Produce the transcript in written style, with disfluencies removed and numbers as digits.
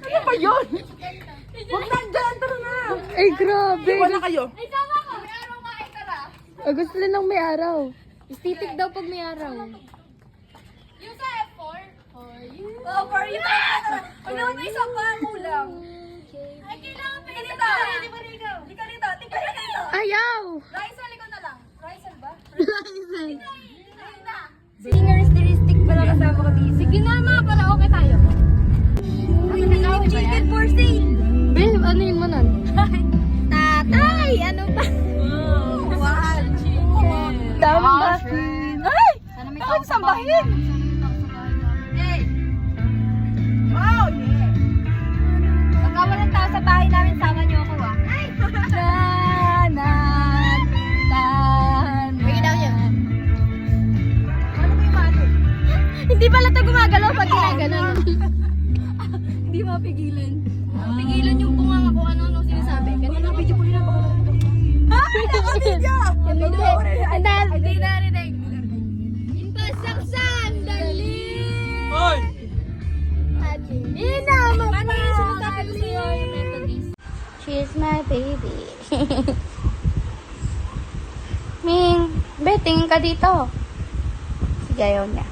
Ano ba yun? Huwag na dyan, tara na. Ay, grabe. Iwan na kayo. Ay, sama ko! May araw nga ay tara! Gusto nila ng may araw. Estetic daw pag may araw. Yung sa F4? For you. Oh, for you. Ano mo isa pa? Kulang. Ay, kailangan pa dito. Hindi pa rin ikaw. Hindi ka dito. Tingnan ka dito. Ayaw! Raisel, ikaw na lang. Raisel ba? License. Ayun na. Characteristic pala kasama ko dito. Sige na, ma. Para okay tayo. Chicken for sale. Babe, ano yun mo nun? Tatay! Ano ba? Wow! Chicken! Sambahin. Ay! Bakit sambahin? Hey! Wow! Yeah! Pagka walang tao sa bahay namin, sama niyo ako ah. Ay! Tanan! Tanan! Bring it down yun. Ano ba yung mano? Hindi pala ito gumagalaw pag ginaganon. Hindi mapigilan. Pigilan yung bunganga kung ano sinasabi. Kanina video ko rin ako. Ay! Naka-video! Hindi narinig. Impasaksan! Dali! Hoy! Ina! Ano yung sinasabi ko sa'yo yung Methodist? She's my baby. Ming, be, tingin ka dito. Sige, ayaw niya.